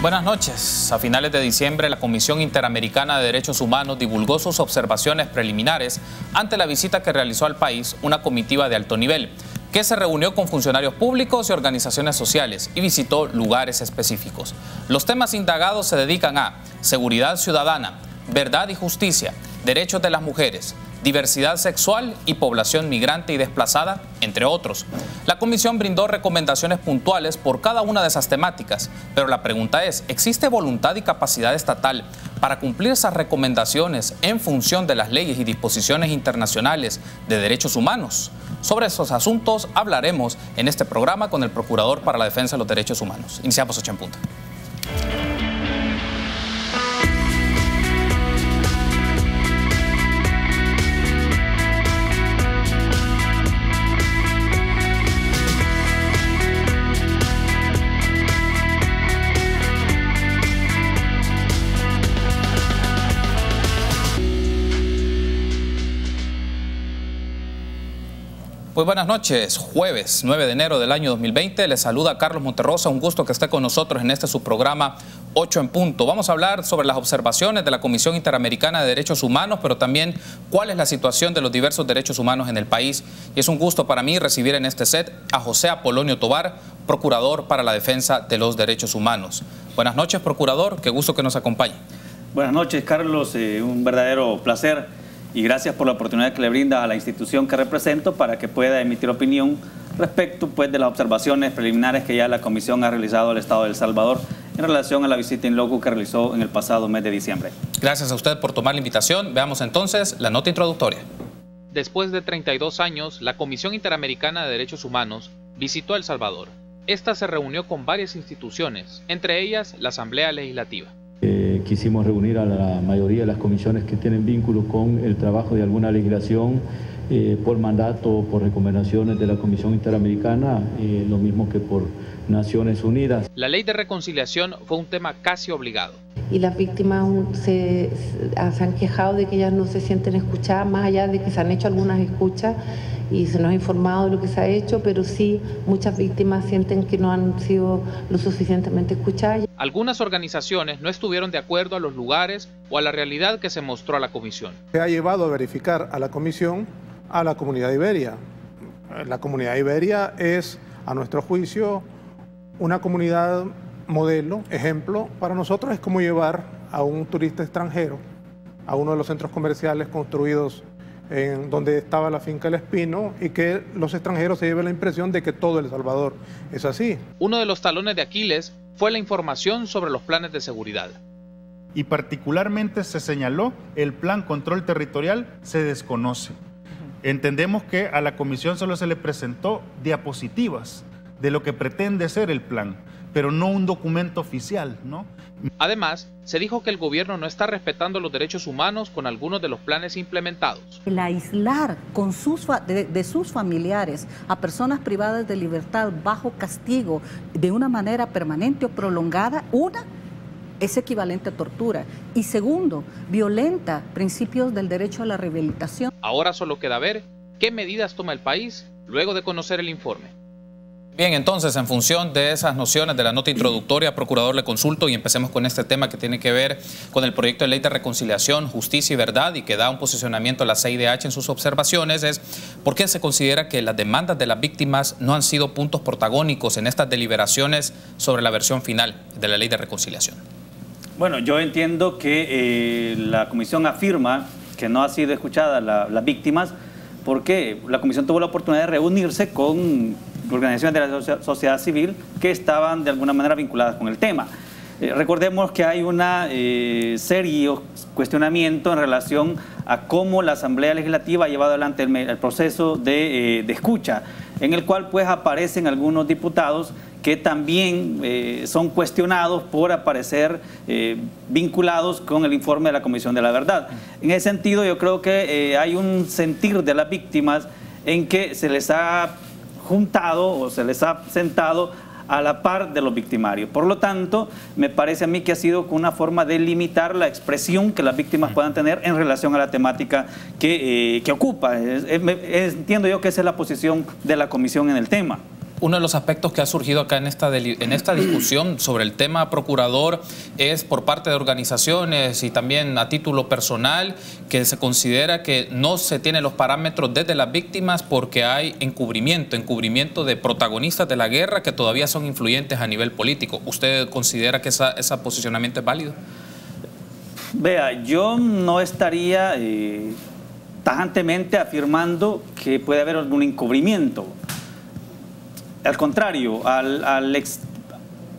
Buenas noches. A finales de diciembre, la Comisión Interamericana de Derechos Humanos divulgó sus observaciones preliminares ante la visita que realizó al país una comitiva de alto nivel, que se reunió con funcionarios públicos y organizaciones sociales y visitó lugares específicos. Los temas indagados se dedican a seguridad ciudadana, verdad y justicia, derechos de las mujeres, diversidad sexual y población migrante y desplazada, entre otros. La comisión brindó recomendaciones puntuales por cada una de esas temáticas, pero la pregunta es, ¿existe voluntad y capacidad estatal para cumplir esas recomendaciones en función de las leyes y disposiciones internacionales de derechos humanos? Sobre esos asuntos hablaremos en este programa con el Procurador para la Defensa de los Derechos Humanos. Iniciamos 8 en punto. Pues buenas noches, jueves 9 de enero del año 2020, les saluda Carlos Monterrosa, un gusto que esté con nosotros en este su programa 8 en punto. Vamos a hablar sobre las observaciones de la Comisión Interamericana de Derechos Humanos, pero también cuál es la situación de los diversos derechos humanos en el país. Y es un gusto para mí recibir en este set a José Apolonio Tovar, Procurador para la Defensa de los Derechos Humanos. Buenas noches, Procurador, qué gusto que nos acompañe. Buenas noches, Carlos, un verdadero placer. Y gracias por la oportunidad que le brinda a la institución que represento para que pueda emitir opinión respecto de las observaciones preliminares que ya la Comisión ha realizado al Estado de El Salvador en relación a la visita in loco que realizó en el pasado mes de diciembre. Gracias a usted por tomar la invitación. Veamos entonces la nota introductoria. Después de 32 años, la Comisión Interamericana de Derechos Humanos visitó El Salvador. Esta se reunió con varias instituciones, entre ellas la Asamblea Legislativa. Quisimos reunir a la mayoría de las comisiones que tienen vínculo con el trabajo de alguna legislación por mandato o por recomendaciones de la Comisión Interamericana, lo mismo que por Naciones Unidas. La ley de reconciliación fue un tema casi obligado. Y las víctimas se han quejado de que ellas no se sienten escuchadas, más allá de que se han hecho algunas escuchas y se nos ha informado de lo que se ha hecho, pero sí muchas víctimas sienten que no han sido lo suficientemente escuchadas. Algunas organizaciones no estuvieron de acuerdo a los lugares o a la realidad que se mostró a la comisión. Se ha llevado a verificar a la comisión a la comunidad iberia. La comunidad iberia es, a nuestro juicio, una comunidad modelo, ejemplo. Para nosotros es como llevar a un turista extranjero a uno de los centros comerciales construidos en donde estaba la finca El Espino y que los extranjeros se lleven la impresión de que todo El Salvador es así. Uno de los talones de Aquiles fue la información sobre los planes de seguridad. Y particularmente se señaló el plan control territorial se desconoce. Entendemos que a la comisión solo se le presentó diapositivas de lo que pretende ser el plan, pero no un documento oficial, ¿no? Además, se dijo que el gobierno no está respetando los derechos humanos con algunos de los planes implementados. El aislar de sus familiares a personas privadas de libertad bajo castigo de una manera permanente o prolongada, es equivalente a tortura. Y segundo, violenta principios del derecho a la rehabilitación. Ahora solo queda ver qué medidas toma el país luego de conocer el informe. Bien, entonces, en función de esas nociones de la nota introductoria, Procurador, le consulto y empecemos con este tema que tiene que ver con el proyecto de ley de reconciliación, justicia y verdad y que da un posicionamiento a la CIDH en sus observaciones. Es ¿por qué se considera que las demandas de las víctimas no han sido puntos protagónicos en estas deliberaciones sobre la versión final de la ley de reconciliación? Bueno, yo entiendo que la comisión afirma que no ha sido escuchada las víctimas porque la comisión tuvo la oportunidad de reunirse con organizaciones de la sociedad civil que estaban de alguna manera vinculadas con el tema. Recordemos que hay una serio cuestionamiento en relación a cómo la Asamblea Legislativa ha llevado adelante el proceso de escucha, en el cual pues aparecen algunos diputados que también son cuestionados por aparecer vinculados con el informe de la Comisión de la Verdad. En ese sentido, yo creo que hay un sentir de las víctimas en que se les ha juntado o se les ha sentado a la par de los victimarios. Por lo tanto, me parece a mí que ha sido una forma de limitar la expresión que las víctimas puedan tener en relación a la temática que ocupa. Entiendo yo que esa es la posición de la comisión en el tema. Uno de los aspectos que ha surgido acá en esta discusión sobre el tema procurador es por parte de organizaciones y también a título personal que se considera que no se tienen los parámetros desde las víctimas porque hay encubrimiento de protagonistas de la guerra que todavía son influyentes a nivel político. ¿Usted considera que ese posicionamiento es válido? Vea, yo no estaría tajantemente afirmando que puede haber algún encubrimiento. Al contrario, al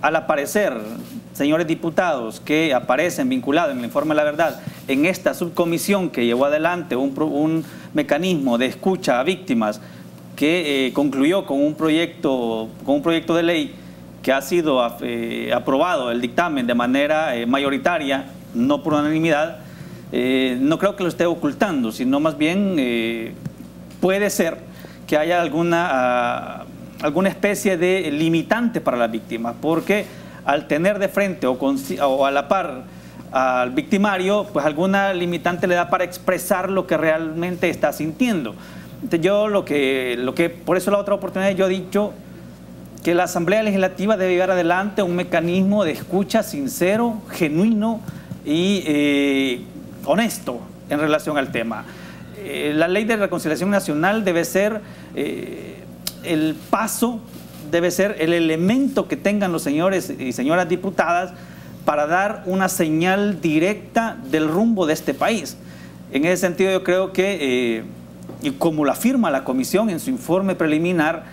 aparecer señores diputados que aparecen vinculados en el informe de la verdad en esta subcomisión que llevó adelante un mecanismo de escucha a víctimas que concluyó con un proyecto de ley que ha sido aprobado el dictamen de manera mayoritaria, no por unanimidad, no creo que lo esté ocultando, sino más bien puede ser que haya alguna especie de limitante para las víctimas, porque al tener de frente o a la par al victimario, pues alguna limitante le da para expresar lo que realmente está sintiendo. Entonces yo por eso la otra oportunidad yo he dicho que la Asamblea Legislativa debe llevar adelante un mecanismo de escucha sincero, genuino y honesto en relación al tema. La Ley de Reconciliación Nacional debe ser el paso, debe ser el elemento que tengan los señores y señoras diputadas para dar una señal directa del rumbo de este país. En ese sentido yo creo que, y como lo afirma la Comisión en su informe preliminar,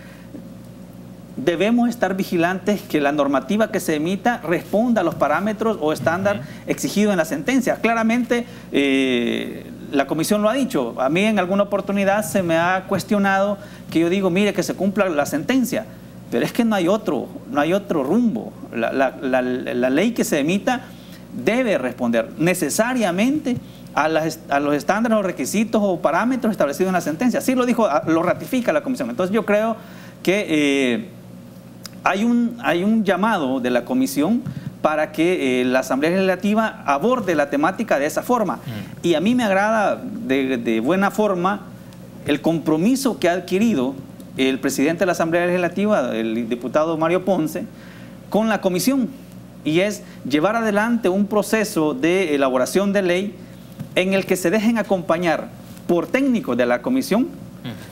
debemos estar vigilantes que la normativa que se emita responda a los parámetros o estándar exigidos en la sentencia. Claramente, la Comisión lo ha dicho. A mí en alguna oportunidad se me ha cuestionado que yo digo, mire, que se cumpla la sentencia, pero es que no hay otro rumbo. La ley que se emita debe responder necesariamente a los estándares o requisitos o parámetros establecidos en la sentencia. Así lo dijo, lo ratifica la Comisión. Entonces yo creo que hay un llamado de la Comisión para que la Asamblea Legislativa aborde la temática de esa forma. Y a mí me agrada de buena forma el compromiso que ha adquirido el presidente de la Asamblea Legislativa, el diputado Mario Ponce, con la Comisión, y es llevar adelante un proceso de elaboración de ley en el que se dejen acompañar por técnicos de la Comisión,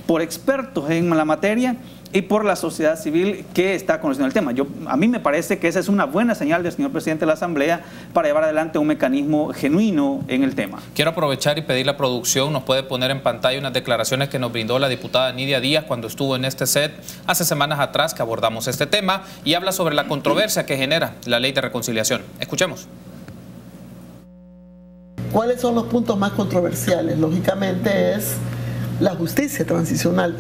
por expertos en la materia y por la sociedad civil que está conociendo el tema. A mí me parece que esa es una buena señal del señor presidente de la Asamblea para llevar adelante un mecanismo genuino en el tema. Quiero aprovechar y pedir la producción, nos puede poner en pantalla unas declaraciones que nos brindó la diputada Nidia Díaz cuando estuvo en este set hace semanas atrás que abordamos este tema y habla sobre la controversia que genera la ley de reconciliación. Escuchemos. ¿Cuáles son los puntos más controversiales? Lógicamente es la justicia transicional,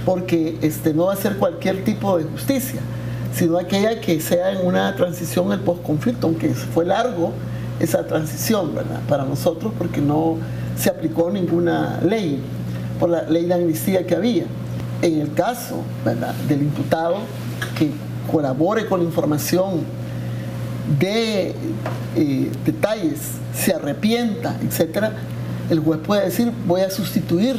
porque no va a ser cualquier tipo de justicia, sino aquella que sea en una transición el posconflicto, aunque fue largo esa transición, ¿verdad?, para nosotros, porque no se aplicó ninguna ley, por la ley de amnistía que había. En el caso, ¿verdad?, del imputado que colabore con la información, de detalles, se arrepienta, etcétera, el juez puede decir, voy a sustituir,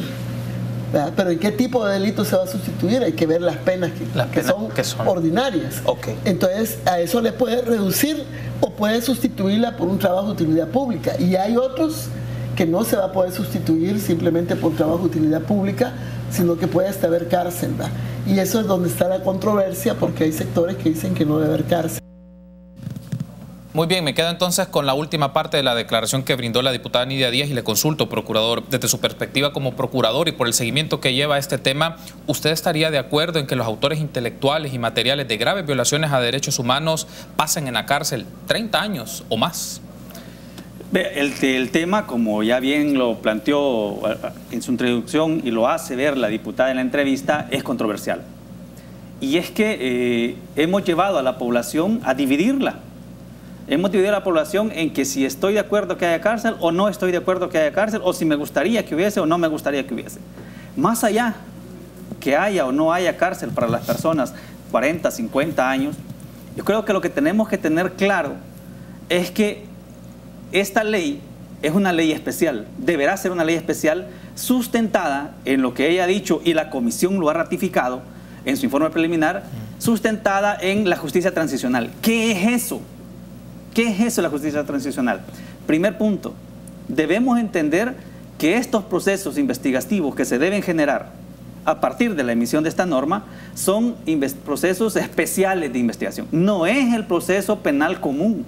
¿verdad? Pero ¿en qué tipo de delito se va a sustituir? Hay que ver las penas que son ordinarias. Okay. Entonces, a eso le puede reducir o puede sustituirla por un trabajo de utilidad pública. Y hay otros que no se va a poder sustituir simplemente por trabajo de utilidad pública, sino que puede hasta haber cárcel, ¿verdad? Y eso es donde está la controversia, porque hay sectores que dicen que no debe haber cárcel. Muy bien, me quedo entonces con la última parte de la declaración que brindó la diputada Nidia Díaz y le consulto, procurador, desde su perspectiva como procurador y por el seguimiento que lleva a este tema, ¿usted estaría de acuerdo en que los autores intelectuales y materiales de graves violaciones a derechos humanos pasen en la cárcel 30 años o más? El tema, como ya bien lo planteó en su introducción y lo hace ver la diputada en la entrevista, es controversial. Y es que hemos llevado a la población a dividirla. Hemos dividido a la población en que si estoy de acuerdo que haya cárcel o no estoy de acuerdo que haya cárcel, o si me gustaría que hubiese o no me gustaría que hubiese. Más allá que haya o no haya cárcel para las personas 40, 50 años, yo creo que lo que tenemos que tener claro es que esta ley es una ley especial, deberá ser una ley especial sustentada en lo que ella ha dicho y la Comisión lo ha ratificado, en su informe preliminar, sustentada en la justicia transicional. ¿Qué es eso? ¿Qué es eso, la justicia transicional? Primer punto, debemos entender que estos procesos investigativos que se deben generar a partir de la emisión de esta norma son procesos especiales de investigación. No es el proceso penal común.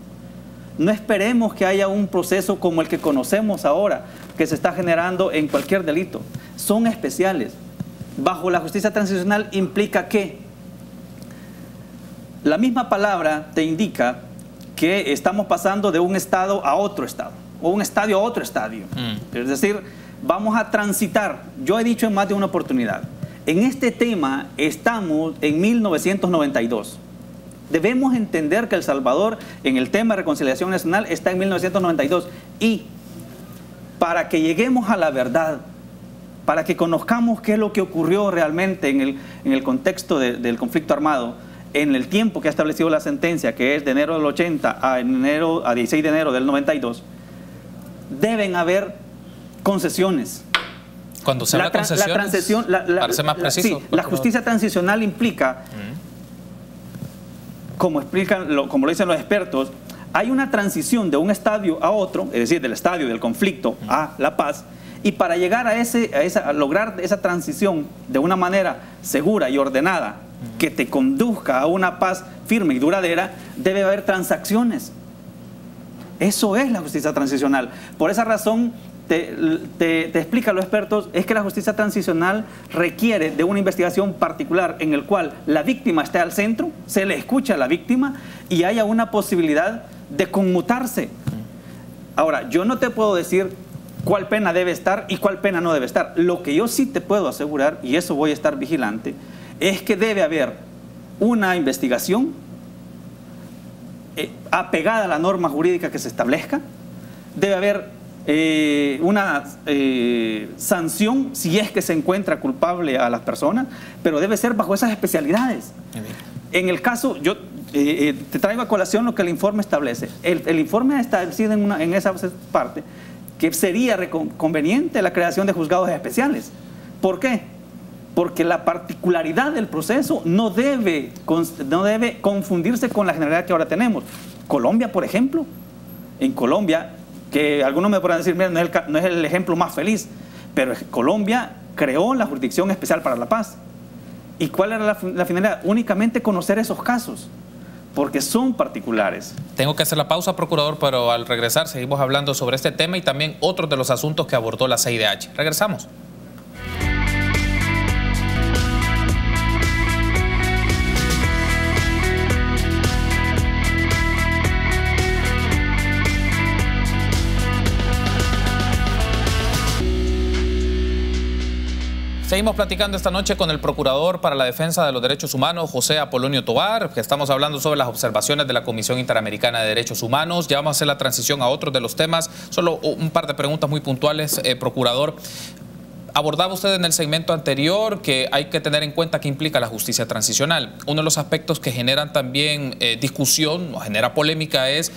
No esperemos que haya un proceso como el que conocemos ahora, que se está generando en cualquier delito. Son especiales. Bajo la justicia transicional implica que la misma palabra te indica que estamos pasando de un estado a otro estado, o un estadio a otro estadio. Es decir, vamos a transitar. Yo he dicho en más de una oportunidad, en este tema estamos en 1992. Debemos entender que El Salvador, en el tema de reconciliación nacional, está en 1992. Y para que lleguemos a la verdad, para que conozcamos qué es lo que ocurrió realmente en el contexto del conflicto armado, en el tiempo que ha establecido la sentencia, que es de enero del 80 a 16 de enero del 92, deben haber concesiones. Cuando se habla de concesiones, para ser más preciso, sí, la justicia transicional implica, como lo dicen los expertos, hay una transición de un estadio a otro, es decir, del estadio del conflicto a la paz, y para llegar a lograr esa transición de una manera segura y ordenada, que te conduzca a una paz firme y duradera, debe haber transacciones. Eso es la justicia transicional. Por esa razón, te explican los expertos, es que la justicia transicional requiere de una investigación particular en el cual la víctima esté al centro, se le escucha a la víctima y haya una posibilidad de conmutarse. Ahora, yo no te puedo decir cuál pena debe estar y cuál pena no debe estar. Lo que yo sí te puedo asegurar, y eso voy a estar vigilante, es que debe haber una investigación apegada a la norma jurídica que se establezca, debe haber una sanción si es que se encuentra culpable a las personas, pero debe ser bajo esas especialidades. En el caso, yo te traigo a colación lo que el informe establece. El informe ha establecido en esa parte que sería conveniente la creación de juzgados especiales. ¿Por qué? Porque la particularidad del proceso no debe confundirse con la generalidad que ahora tenemos. Colombia, por ejemplo, en Colombia, que algunos me podrán decir, mira, no es el ejemplo más feliz, pero Colombia creó la Jurisdicción Especial para la Paz. ¿Y cuál era la finalidad? Únicamente conocer esos casos, porque son particulares. Tengo que hacer la pausa, procurador, pero al regresar seguimos hablando sobre este tema y también otros de los asuntos que abordó la CIDH. Regresamos. Seguimos platicando esta noche con el Procurador para la Defensa de los Derechos Humanos, José Apolonio Tovar, que estamos hablando sobre las observaciones de la Comisión Interamericana de Derechos Humanos. Ya vamos a hacer la transición a otros de los temas. Solo un par de preguntas muy puntuales, Procurador. Abordaba usted en el segmento anterior que hay que tener en cuenta qué implica la justicia transicional. Uno de los aspectos que generan también discusión o genera polémica es,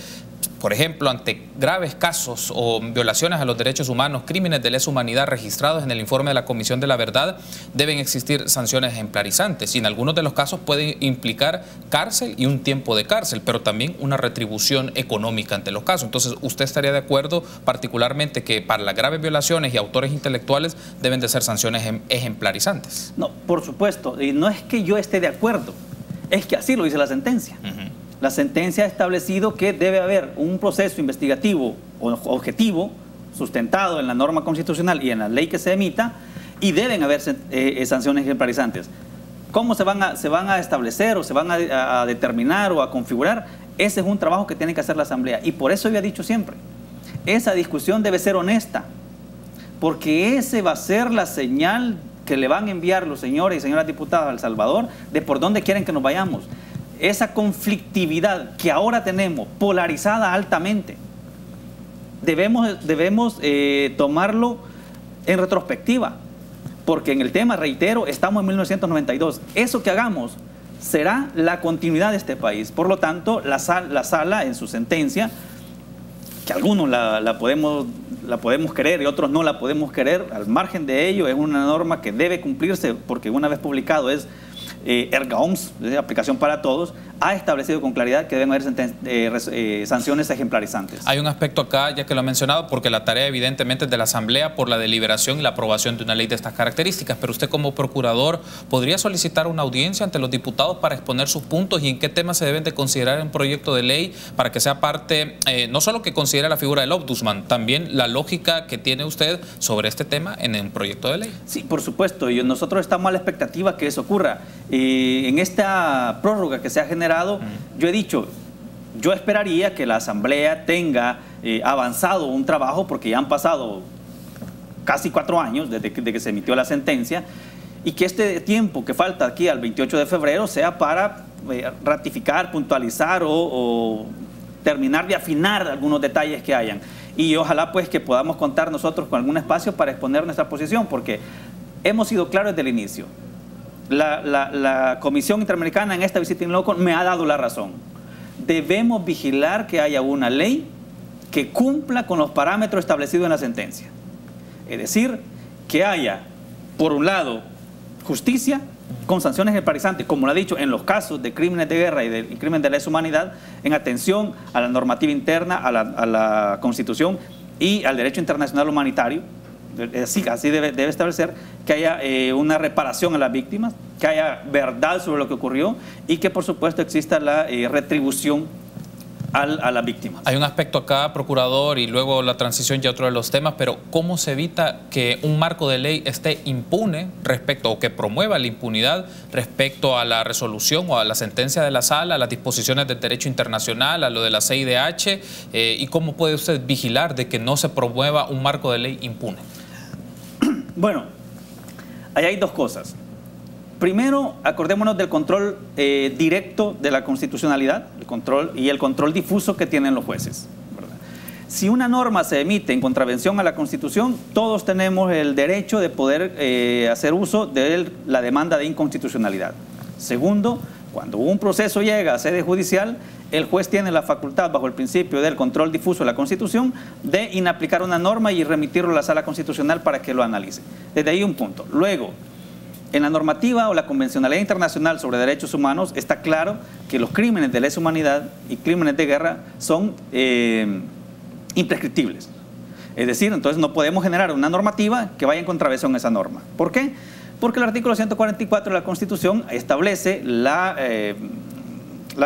por ejemplo, ante graves casos o violaciones a los derechos humanos, crímenes de lesa humanidad registrados en el informe de la Comisión de la Verdad, deben existir sanciones ejemplarizantes y en algunos de los casos pueden implicar cárcel y un tiempo de cárcel, pero también una retribución económica ante los casos. Entonces, ¿usted estaría de acuerdo particularmente que para las graves violaciones y autores intelectuales deben de ser sanciones ejemplarizantes? No, por supuesto, y no es que yo esté de acuerdo, es que así lo dice la sentencia. La sentencia ha establecido que debe haber un proceso investigativo objetivo, sustentado en la norma constitucional y en la ley que se emita, y deben haber sanciones ejemplarizantes. ¿Cómo se van a establecer o se van a determinar o a configurar? Ese es un trabajo que tiene que hacer la Asamblea. Y por eso yo he dicho siempre, esa discusión debe ser honesta, porque ese va a ser la señal que le van a enviar los señores y señoras diputadas a El Salvador de por dónde quieren que nos vayamos. Esa conflictividad que ahora tenemos, polarizada altamente, debemos tomarlo en retrospectiva, porque en el tema, reitero, estamos en 1992. Eso que hagamos será la continuidad de este país. Por lo tanto, la sala en su sentencia, que algunos la podemos querer y otros no la podemos querer, al margen de ello es una norma que debe cumplirse, porque una vez publicado es erga OMS, de aplicación para todos, ha establecido con claridad que deben haber sanciones ejemplarizantes. Hay un aspecto acá, ya que lo he mencionado, porque la tarea evidentemente es de la Asamblea por la deliberación y la aprobación de una ley de estas características, pero usted como procurador podría solicitar una audiencia ante los diputados para exponer sus puntos y en qué temas se deben de considerar en un proyecto de ley para que sea parte, no solo que considere la figura del Ombudsman, también la lógica que tiene usted sobre este tema en un proyecto de ley. Sí, por supuesto, y nosotros estamos a la expectativa que eso ocurra. En esta prórroga que se ha generado, yo he dicho, yo esperaría que la Asamblea tenga avanzado un trabajo, porque ya han pasado casi 4 años desde que se emitió la sentencia, y que este tiempo que falta aquí al 28 de febrero sea para ratificar, puntualizar o terminar de afinar algunos detalles que hayan. Y ojalá pues que podamos contar nosotros con algún espacio para exponer nuestra posición, porque hemos sido claros desde el inicio. La Comisión Interamericana en esta visita in loco me ha dado la razón. Debemos vigilar que haya una ley que cumpla con los parámetros establecidos en la sentencia. Es decir, que haya, por un lado, justicia con sanciones ejemplarizantes, como lo ha dicho, en los casos de crímenes de guerra y crimen de lesa humanidad, en atención a la normativa interna, a la Constitución y al derecho internacional humanitario. Así debe establecer que haya una reparación a las víctimas, que haya verdad sobre lo que ocurrió y que por supuesto exista la retribución a las víctimas. Hay un aspecto acá, procurador, y luego la transición ya otro de los temas, pero ¿cómo se evita que un marco de ley esté impune respecto, o que promueva la impunidad respecto a la resolución o a la sentencia de la sala, a las disposiciones del derecho internacional, a lo de la CIDH, y cómo puede usted vigilar de que no se promueva un marco de ley impune? Bueno, ahí hay dos cosas. Primero, acordémonos del control directo de la constitucionalidad, el control difuso que tienen los jueces, ¿verdad? Si una norma se emite en contravención a la Constitución, todos tenemos el derecho de poder hacer uso de la demanda de inconstitucionalidad. Segundo, cuando un proceso llega a sede judicial, el juez tiene la facultad, bajo el principio del control difuso de la Constitución, de inaplicar una norma y remitirlo a la Sala Constitucional para que lo analice. Desde ahí un punto. Luego, en la normativa o la convencionalidad internacional sobre derechos humanos está claro que los crímenes de lesa humanidad y crímenes de guerra son imprescriptibles. Es decir, entonces no podemos generar una normativa que vaya en contravención a esa norma. ¿Por qué? Porque el artículo 144 de la Constitución establece la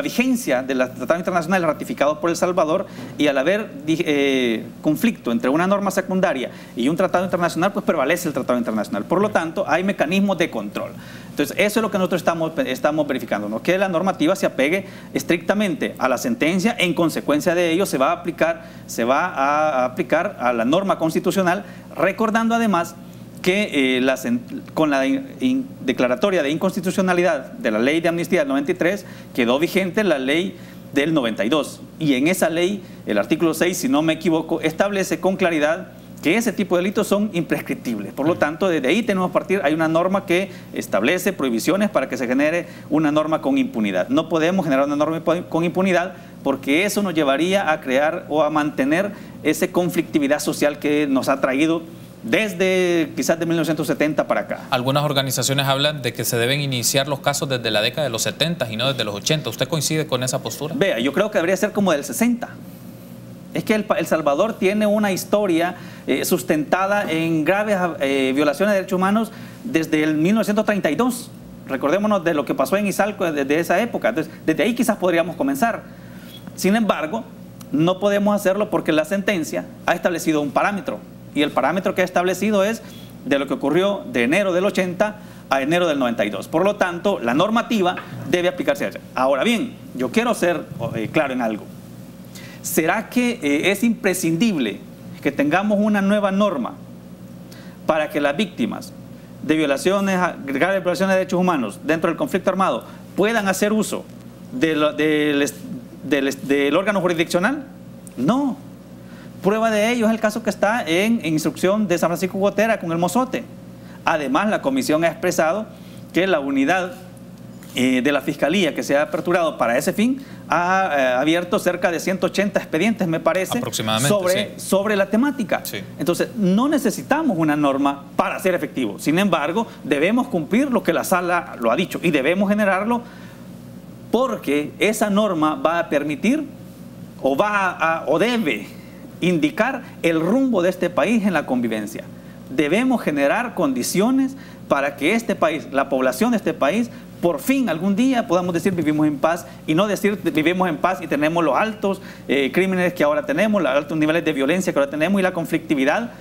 vigencia de los tratados internacionales ratificados por El Salvador, y al haber conflicto entre una norma secundaria y un tratado internacional, pues prevalece el tratado internacional. Por lo tanto, hay mecanismos de control. Entonces, eso es lo que nosotros estamos verificando, ¿no? Que la normativa se apegue estrictamente a la sentencia. En consecuencia de ello, se va a aplicar a la norma constitucional, recordando además que con la declaratoria de inconstitucionalidad de la ley de amnistía del 93 quedó vigente la ley del 92, y en esa ley el artículo 6, si no me equivoco, establece con claridad que ese tipo de delitos son imprescriptibles. Por lo tanto, desde ahí tenemos que partir. Hay una norma que establece prohibiciones para que se genere una norma con impunidad. No podemos generar una norma con impunidad, porque eso nos llevaría a crear o a mantener esa conflictividad social que nos ha traído desde quizás de 1970 para acá. Algunas organizaciones hablan de que se deben iniciar los casos desde la década de los 70 y no desde los 80. ¿Usted coincide con esa postura? Vea, yo creo que debería ser como del 60. Es que El Salvador tiene una historia sustentada en graves violaciones de derechos humanos desde el 1932. Recordémonos de lo que pasó en Izalco desde esa época. Entonces, desde ahí quizás podríamos comenzar. Sin embargo, no podemos hacerlo porque la sentencia ha establecido un parámetro. Y el parámetro que ha establecido es de lo que ocurrió de enero del 80 a enero del 92. Por lo tanto, la normativa debe aplicarse a ella. Ahora bien, yo quiero ser claro en algo. ¿Será que es imprescindible que tengamos una nueva norma para que las víctimas de graves violaciones de derechos humanos dentro del conflicto armado puedan hacer uso del órgano jurisdiccional? No. Prueba de ello es el caso que está en instrucción de San Francisco Gotera con el Mozote. Además, la comisión ha expresado que la unidad de la Fiscalía que se ha aperturado para ese fin ha abierto cerca de 180 expedientes, me parece, sobre la temática. Sí. Entonces, no necesitamos una norma para ser efectivo. Sin embargo, debemos cumplir lo que la Sala lo ha dicho y debemos generarlo porque esa norma va a permitir o debe indicar el rumbo de este país en la convivencia. Debemos generar condiciones para que este país, la población de este país, por fin algún día podamos decir vivimos en paz y no decir vivimos en paz y tenemos los altos crímenes que ahora tenemos, los altos niveles de violencia que ahora tenemos y la conflictividad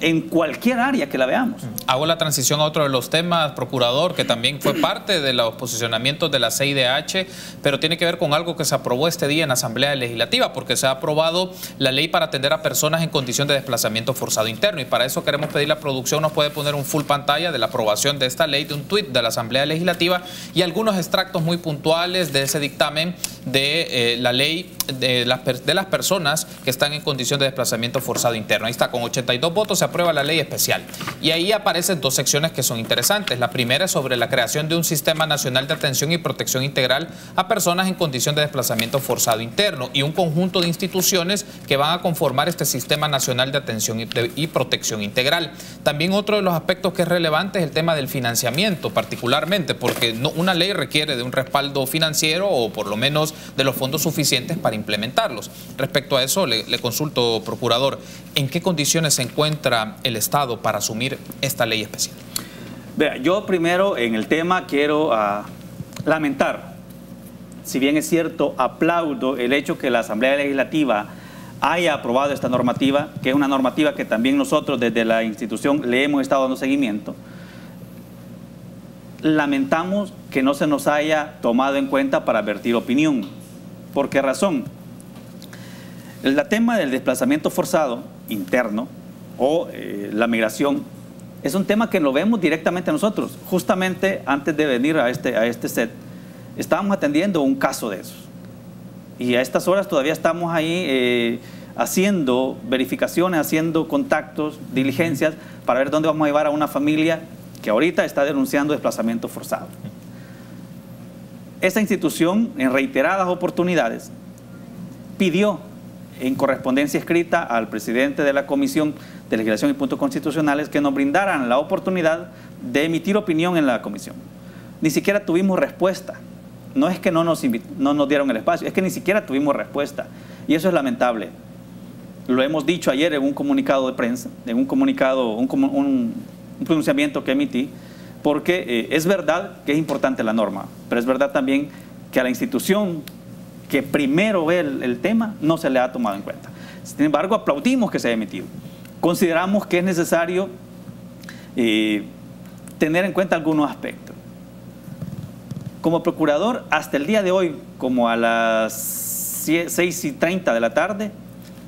en cualquier área que la veamos. Hago la transición a otro de los temas, procurador, que también fue parte de los posicionamientos de la CIDH, pero tiene que ver con algo que se aprobó este día en la Asamblea Legislativa, porque se ha aprobado la ley para atender a personas en condición de desplazamiento forzado interno, y para eso queremos pedir la producción, nos puede poner un full pantalla de la aprobación de esta ley, de un tuit de la Asamblea Legislativa y algunos extractos muy puntuales de ese dictamen de la ley de las personas que están en condición de desplazamiento forzado interno. Ahí está, con 82 votos se aprueba la ley especial. Y ahí aparecen dos secciones que son interesantes. La primera es sobre la creación de un sistema nacional de atención y protección integral a personas en condición de desplazamiento forzado interno y un conjunto de instituciones que van a conformar este sistema nacional de atención y protección integral. También otro de los aspectos que es relevante es el tema del financiamiento, particularmente porque una ley requiere de un respaldo financiero o por lo menos de los fondos suficientes para implementarlos. Respecto a eso, le consulto, procurador, ¿en qué condiciones se encuentra el Estado para asumir esta ley especial? Vea, yo primero en el tema quiero lamentar, si bien es cierto, aplaudo el hecho que la Asamblea Legislativa haya aprobado esta normativa, que es una normativa que también nosotros desde la institución le hemos estado dando seguimiento. Lamentamos que no se nos haya tomado en cuenta para vertir opinión. ¿Por qué razón? El tema del desplazamiento forzado interno o la migración es un tema que lo vemos directamente nosotros. Justamente antes de venir a este set, estábamos atendiendo un caso de esos. Y a estas horas todavía estamos ahí haciendo verificaciones, haciendo contactos, diligencias, para ver dónde vamos a llevar a una familia que ahorita está denunciando desplazamiento forzado. Esta institución, en reiteradas oportunidades, pidió en correspondencia escrita al presidente de la Comisión de Legislación y Puntos Constitucionales que nos brindaran la oportunidad de emitir opinión en la comisión. Ni siquiera tuvimos respuesta. No es que no nos dieron el espacio, es que ni siquiera tuvimos respuesta. Y eso es lamentable. Lo hemos dicho ayer en un comunicado de prensa, en un comunicado, un pronunciamiento que emití, porque es verdad que es importante la norma, pero es verdad también que a la institución que primero ve el tema no se le ha tomado en cuenta. Sin embargo, aplaudimos que se haya emitido. Consideramos que es necesario tener en cuenta algunos aspectos. Como procurador, hasta el día de hoy, como a las 6:30 de la tarde,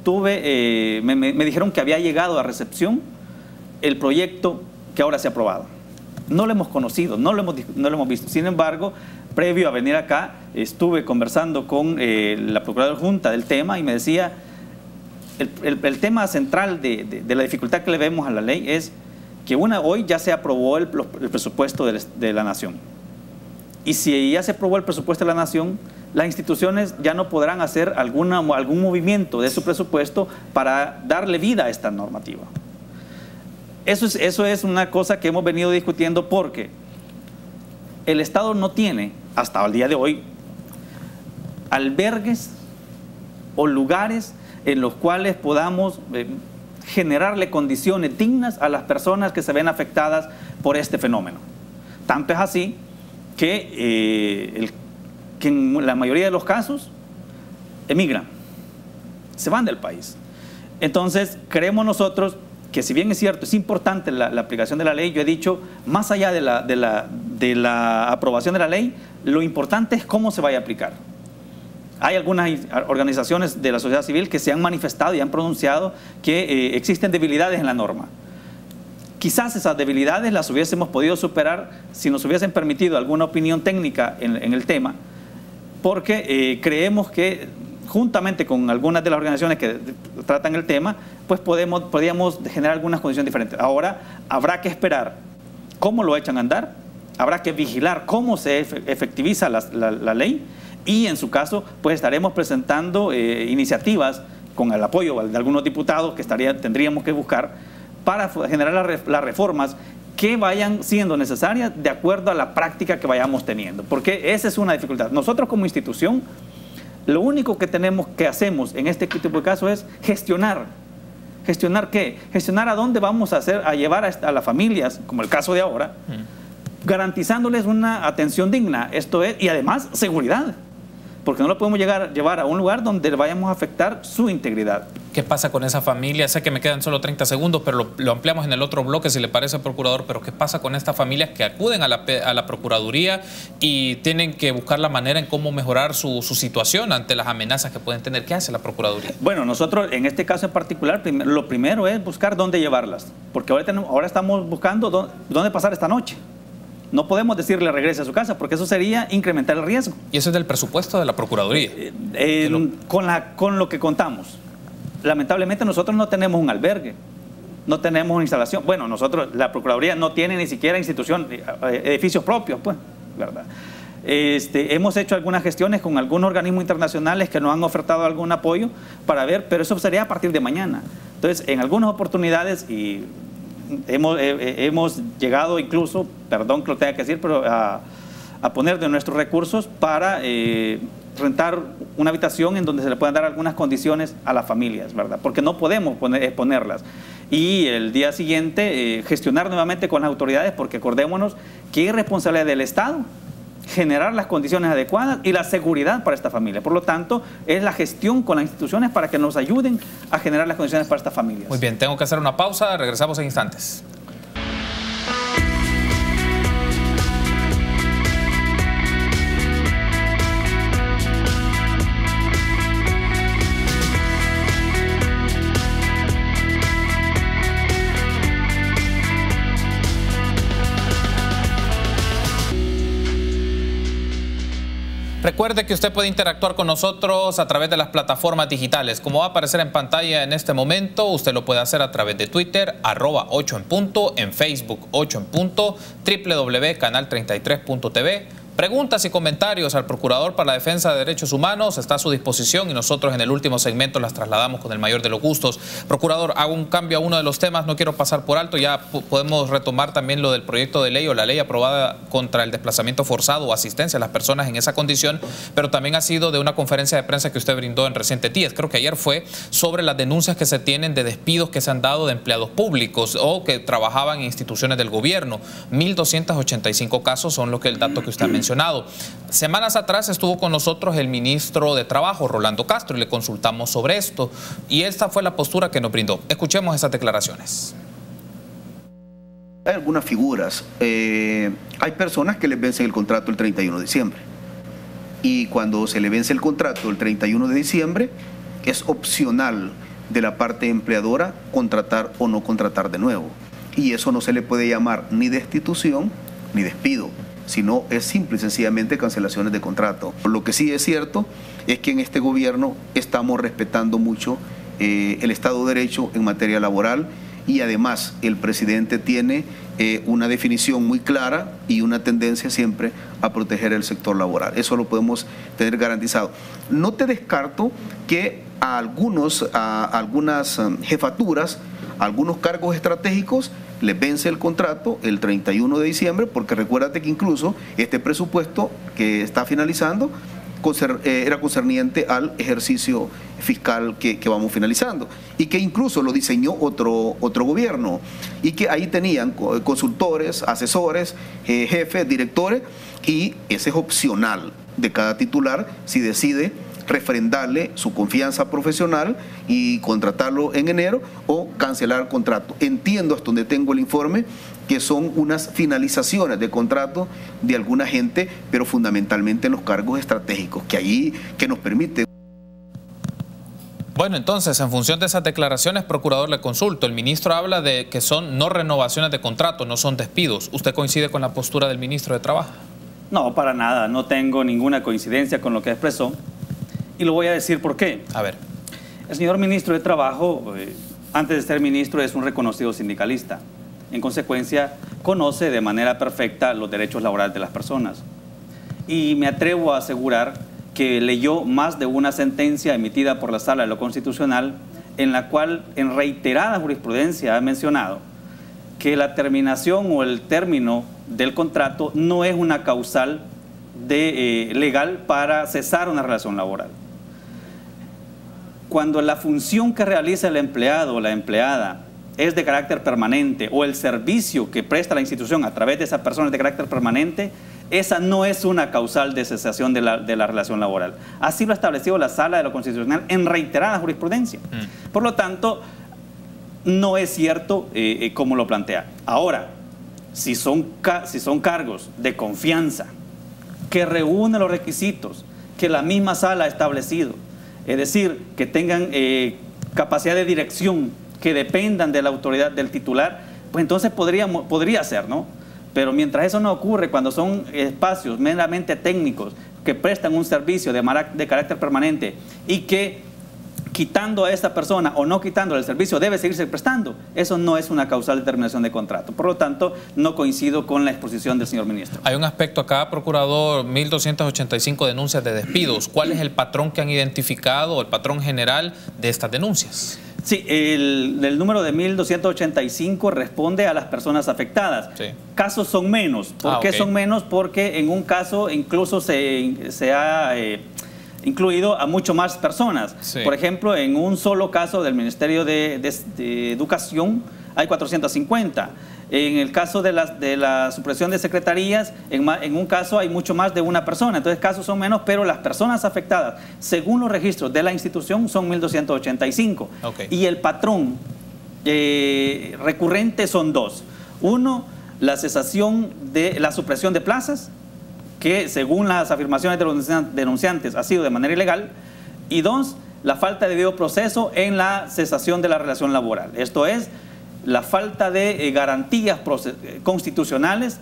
me dijeron que había llegado a recepción el proyecto que ahora se ha aprobado. No lo hemos conocido, no lo hemos visto. Sin embargo, previo a venir acá, estuve conversando con la Procuradora Junta del tema y me decía, el tema central de la dificultad que le vemos a la ley es que hoy ya se aprobó el presupuesto de la Nación. Y si ya se aprobó el presupuesto de la Nación, las instituciones ya no podrán hacer algún movimiento de su presupuesto para darle vida a esta normativa. Eso es una cosa que hemos venido discutiendo porque el Estado no tiene, hasta el día de hoy, albergues o lugares en los cuales podamos generarle condiciones dignas a las personas que se ven afectadas por este fenómeno. Tanto es así que en la mayoría de los casos emigran, se van del país. Entonces, creemos nosotros que si bien es cierto, es importante la aplicación de la ley, yo he dicho, más allá de la aprobación de la ley, lo importante es cómo se vaya a aplicar. Hay algunas organizaciones de la sociedad civil que se han manifestado y han pronunciado que existen debilidades en la norma. Quizás esas debilidades las hubiésemos podido superar si nos hubiesen permitido alguna opinión técnica en el tema, porque creemos que juntamente con algunas de las organizaciones que tratan el tema, pues podríamos generar algunas condiciones diferentes. Ahora habrá que esperar cómo lo echan a andar habrá que vigilar cómo se efectiviza la ley, y en su caso pues estaremos presentando iniciativas con el apoyo de algunos diputados que tendríamos que buscar para generar las reformas que vayan siendo necesarias de acuerdo a la práctica que vayamos teniendo, porque esa es una dificultad. Nosotros como institución, lo único que hacemos en este tipo de casos es gestionar. ¿Gestionar qué? Gestionar a dónde vamos a llevar a las familias, como el caso de ahora, garantizándoles una atención digna, esto es, y además seguridad, porque no lo podemos llevar a un lugar donde vayamos a afectar su integridad. ¿Qué pasa con esa familia? Sé que me quedan solo 30 segundos, pero lo ampliamos en el otro bloque, si le parece, procurador. Pero ¿qué pasa con estas familias que acuden a la Procuraduría y tienen que buscar la manera en cómo mejorar su situación ante las amenazas que pueden tener? ¿Qué hace la Procuraduría? Bueno, nosotros en este caso en particular, lo primero es buscar dónde llevarlas, porque ahora estamos buscando dónde pasar esta noche. No podemos decirle regrese a su casa, porque eso sería incrementar el riesgo. ¿Y eso es del presupuesto de la Procuraduría? Con lo que contamos. Lamentablemente nosotros no tenemos un albergue, no tenemos una instalación. Bueno, la Procuraduría no tiene ni siquiera edificios propios, pues, ¿verdad? Hemos hecho algunas gestiones con algunos organismos internacionales que nos han ofertado algún apoyo para ver, pero eso sería a partir de mañana. Entonces, en algunas oportunidades, y hemos llegado incluso, perdón que lo tenga que decir, pero a poner de nuestros recursos para rentar una habitación en donde se le puedan dar algunas condiciones a las familias, ¿verdad? Porque no podemos exponerlas. Y el día siguiente gestionar nuevamente con las autoridades, porque acordémonos que es responsabilidad del Estado generar las condiciones adecuadas y la seguridad para esta familia. Por lo tanto, es la gestión con las instituciones para que nos ayuden a generar las condiciones para estas familias. Muy bien, tengo que hacer una pausa, regresamos en instantes. Recuerde que usted puede interactuar con nosotros a través de las plataformas digitales. Como va a aparecer en pantalla en este momento, usted lo puede hacer a través de Twitter, @8enpunto, en Facebook 8enpunto, www.canal33.tv. Preguntas y comentarios al Procurador para la Defensa de Derechos Humanos está a su disposición y nosotros en el último segmento las trasladamos con el mayor de los gustos. Procurador, hago un cambio a uno de los temas, no quiero pasar por alto, ya podemos retomar también lo del proyecto de ley o la ley aprobada contra el desplazamiento forzado o asistencia a las personas en esa condición, pero también ha sido de una conferencia de prensa que usted brindó en recientes días, creo que ayer fue, sobre las denuncias que se tienen de despidos que se han dado de empleados públicos o que trabajaban en instituciones del gobierno. 1.285 casos son el dato que usted mencionó. Semanas atrás estuvo con nosotros el ministro de Trabajo, Rolando Castro, y le consultamos sobre esto. Y esta fue la postura que nos brindó. Escuchemos esas declaraciones. Hay algunas figuras. Hay personas que les vencen el contrato el 31 de diciembre. Y cuando se le vence el contrato el 31 de diciembre, es opcional de la parte empleadora contratar o no contratar de nuevo. Y eso no se le puede llamar ni destitución ni despido, sino es simple y sencillamente cancelaciones de contrato. Lo que sí es cierto es que en este gobierno estamos respetando mucho el Estado de Derecho en materia laboral y además el presidente tiene una definición muy clara y una tendencia siempre a proteger el sector laboral. Eso lo podemos tener garantizado. No te descarto que a algunas jefaturas, a algunos cargos estratégicos, les vence el contrato el 31 de diciembre, porque recuérdate que incluso este presupuesto que está finalizando era concerniente al ejercicio fiscal que vamos finalizando y que incluso lo diseñó otro gobierno y que ahí tenían consultores, asesores, jefes, directores, y ese es opcional de cada titular si decide refrendarle su confianza profesional y contratarlo en enero o cancelar el contrato. Entiendo hasta donde tengo el informe que son unas finalizaciones de contrato de alguna gente, pero fundamentalmente en los cargos estratégicos, que nos permite. Bueno, entonces, en función de esas declaraciones, procurador, le consulto. El ministro habla de que son no renovaciones de contrato, no son despidos. ¿Usted coincide con la postura del ministro de Trabajo? No, para nada. No tengo ninguna coincidencia con lo que expresó. Y lo voy a decir por qué. A ver. El señor ministro de Trabajo, antes de ser ministro, es un reconocido sindicalista. En consecuencia, conoce de manera perfecta los derechos laborales de las personas. Y me atrevo a asegurar que leyó más de una sentencia emitida por la Sala de lo Constitucional en la cual en reiterada jurisprudencia ha mencionado que la terminación o el término del contrato no es una causal legal para cesar una relación laboral. Cuando la función que realiza el empleado o la empleada es de carácter permanente o el servicio que presta la institución a través de esa persona es de carácter permanente, esa no es una causal de cesación de la relación laboral. Así lo ha establecido la Sala de lo Constitucional en reiterada jurisprudencia. Por lo tanto, no es cierto como lo plantea. Ahora, si son cargos de confianza que reúnen los requisitos que la misma sala ha establecido, es decir, que tengan capacidad de dirección, que dependan de la autoridad del titular, pues entonces podría ser, ¿no? Pero mientras eso no ocurre, cuando son espacios meramente técnicos que prestan un servicio de carácter permanente y que quitando a esa persona o no quitándole el servicio debe seguirse prestando, eso no es una causal de terminación de contrato. Por lo tanto, no coincido con la exposición del señor ministro. Hay un aspecto acá, procurador, 1.285 denuncias de despidos. ¿Cuál es el patrón que han identificado, el patrón general de estas denuncias? Sí, el número de 1.285 responde a las personas afectadas. Sí. Casos son menos. ¿Por qué son menos? Porque en un caso incluso se ha incluido a mucho más personas. Sí. Por ejemplo, en un solo caso del Ministerio de Educación hay 450. En el caso de la supresión de secretarías, en un caso hay mucho más de una persona. Entonces, casos son menos, pero las personas afectadas, según los registros de la institución, son 1.285. Okay. Y el patrón recurrente son dos. Uno, la cesación de la supresión de plazas, que según las afirmaciones de los denunciantes ha sido de manera ilegal. Y dos, la falta de debido proceso en la cesación de la relación laboral. Esto es, la falta de garantías constitucionales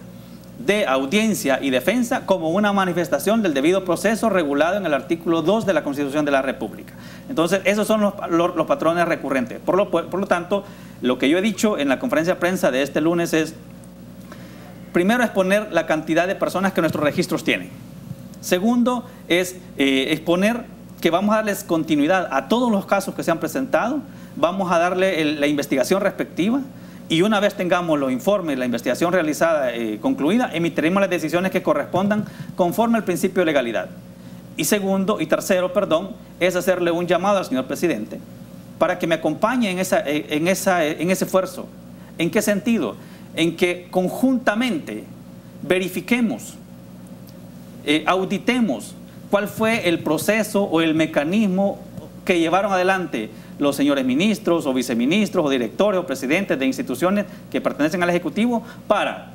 de audiencia y defensa como una manifestación del debido proceso regulado en el artículo 2 de la Constitución de la República. Entonces, esos son los patrones recurrentes. Por lo tanto, lo que yo he dicho en la conferencia de prensa de este lunes es, primero, exponer la cantidad de personas que nuestros registros tienen. Segundo, es exponer que vamos a darles continuidad a todos los casos que se han presentado, vamos a darle la investigación respectiva y una vez tengamos los informes, la investigación realizada concluida, emitiremos las decisiones que correspondan conforme al principio de legalidad. Y tercero, es hacerle un llamado al señor presidente para que me acompañe en ese esfuerzo. ¿En qué sentido? En que conjuntamente verifiquemos, auditemos cuál fue el proceso o el mecanismo que llevaron adelante los señores ministros o viceministros o directores o presidentes de instituciones que pertenecen al Ejecutivo para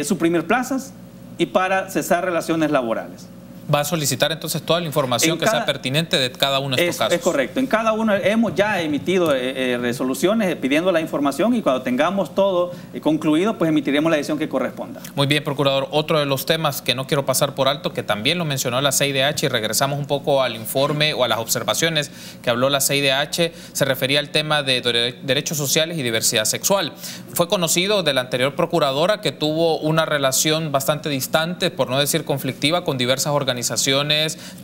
suprimir plazas y para cesar relaciones laborales. ¿Va a solicitar entonces toda la información que sea pertinente de cada uno de estos casos? Es correcto. En cada uno hemos ya emitido resoluciones pidiendo la información y cuando tengamos todo concluido, pues emitiremos la decisión que corresponda. Muy bien, procurador. Otro de los temas que no quiero pasar por alto, que también lo mencionó la CIDH y regresamos un poco al informe o a las observaciones que habló la CIDH, se refería al tema de derechos sociales y diversidad sexual. Fue conocido de la anterior procuradora que tuvo una relación bastante distante, por no decir conflictiva, con diversas organizaciones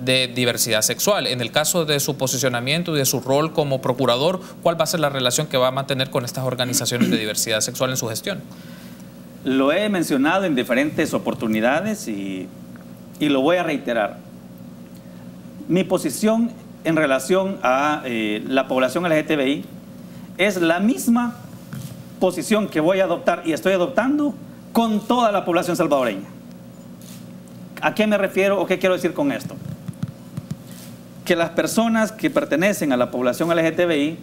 de diversidad sexual. En el caso de su posicionamiento y de su rol como procurador, ¿cuál va a ser la relación que va a mantener con estas organizaciones de diversidad sexual en su gestión? Lo he mencionado en diferentes oportunidades y lo voy a reiterar. Mi posición en relación a la población LGTBI es la misma posición que voy a adoptar y estoy adoptando con toda la población salvadoreña. ¿A qué me refiero o qué quiero decir con esto? Que las personas que pertenecen a la población LGTBI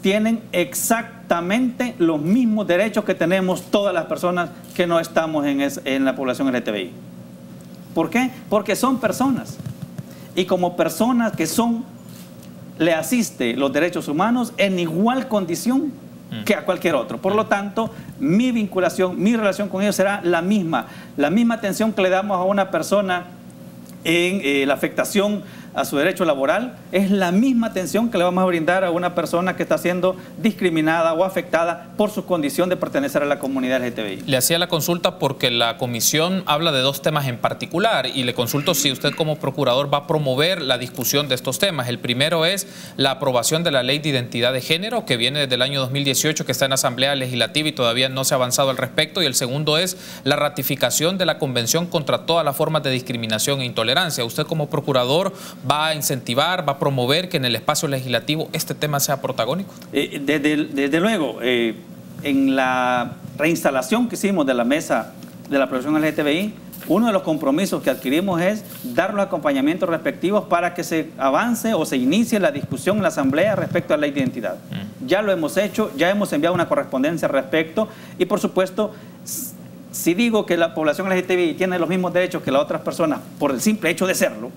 tienen exactamente los mismos derechos que tenemos todas las personas que no estamos en la población LGTBI. ¿Por qué? Porque son personas. Y como personas que le asiste los derechos humanos en igual condición que a cualquier otro. Por lo tanto, mi vinculación, mi relación con ellos será la misma atención que le damos a una persona en la afectación a su derecho laboral, es la misma atención que le vamos a brindar a una persona que está siendo discriminada o afectada por su condición de pertenecer a la comunidad LGTBI. Le hacía la consulta porque la comisión habla de 2 temas en particular y le consulto si usted como procurador va a promover la discusión de estos temas. El primero es la aprobación de la Ley de Identidad de Género, que viene desde el año 2018, que está en Asamblea Legislativa y todavía no se ha avanzado al respecto. Y el segundo es la ratificación de la Convención contra todas las formas de discriminación e intolerancia. Usted como procurador va a incentivar, va a promover que en el espacio legislativo este tema sea protagónico. Desde luego, en la reinstalación que hicimos de la mesa de la profesión LGTBI, uno de los compromisos que adquirimos es dar los acompañamientos respectivos para que se avance o se inicie la discusión en la Asamblea respecto a la ley de identidad. Ya lo hemos hecho, ya hemos enviado una correspondencia al respecto y por supuesto, si digo que la población LGTBI tiene los mismos derechos que las otras personas por el simple hecho de serlo,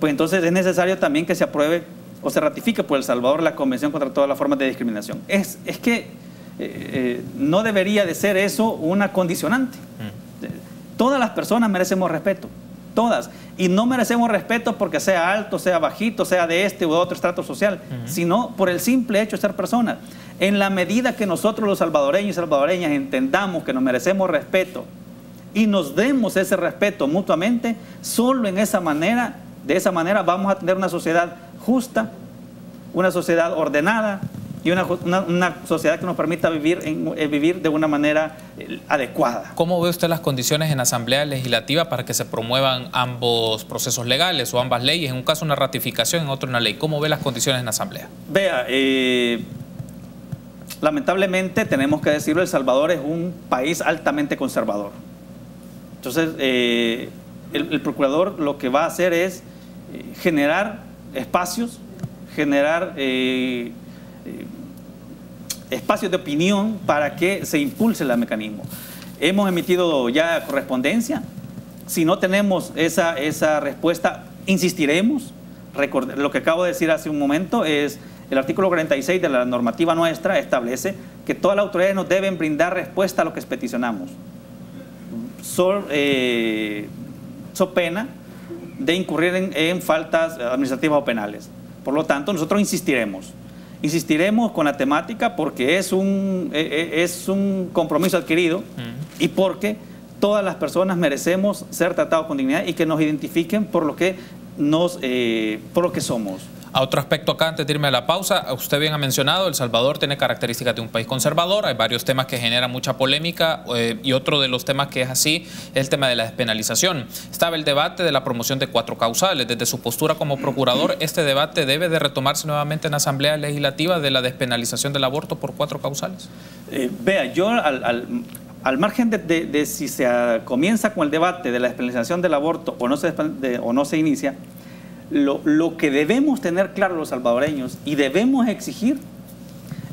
pues entonces es necesario también que se apruebe o se ratifique por El Salvador la Convención contra todas las formas de discriminación. Es que no debería de ser eso una condicionante. Todas las personas merecemos respeto, todas. Y no merecemos respeto porque sea alto, sea bajito, sea de este u otro estrato social, sino por el simple hecho de ser personas. En la medida que nosotros los salvadoreños y salvadoreñas entendamos que nos merecemos respeto y nos demos ese respeto mutuamente, solo de esa manera vamos a tener una sociedad justa, una sociedad ordenada y una sociedad que nos permita vivir de una manera adecuada. ¿Cómo ve usted las condiciones en Asamblea Legislativa para que se promuevan ambos procesos legales o ambas leyes? En un caso una ratificación, en otro una ley. ¿Cómo ve las condiciones en Asamblea? Vea, lamentablemente tenemos que decirlo, El Salvador es un país altamente conservador. Entonces, el procurador lo que va a hacer es generar espacios, generar espacios de opinión para que se impulse el mecanismo. Hemos emitido ya correspondencia. Si no tenemos esa respuesta, insistiremos. Lo que acabo de decir hace un momento es el artículo 46 de la normativa nuestra establece que todas las autoridades nos deben brindar respuesta a lo que peticionamos. So pena de incurrir en faltas administrativas o penales. Por lo tanto, nosotros insistiremos con la temática porque es un compromiso adquirido y porque todas las personas merecemos ser tratados con dignidad y que nos identifiquen por lo que somos. A otro aspecto acá, antes de irme a la pausa, usted bien ha mencionado, El Salvador tiene características de un país conservador, hay varios temas que generan mucha polémica y otro de los temas que es así es el tema de la despenalización. Estaba el debate de la promoción de 4 causales. Desde su postura como procurador, ¿este debate debe de retomarse nuevamente en la Asamblea Legislativa de la despenalización del aborto por 4 causales? Vea, yo al margen de si se comienza con el debate de la despenalización del aborto o no se inicia, lo que debemos tener claro los salvadoreños y debemos exigir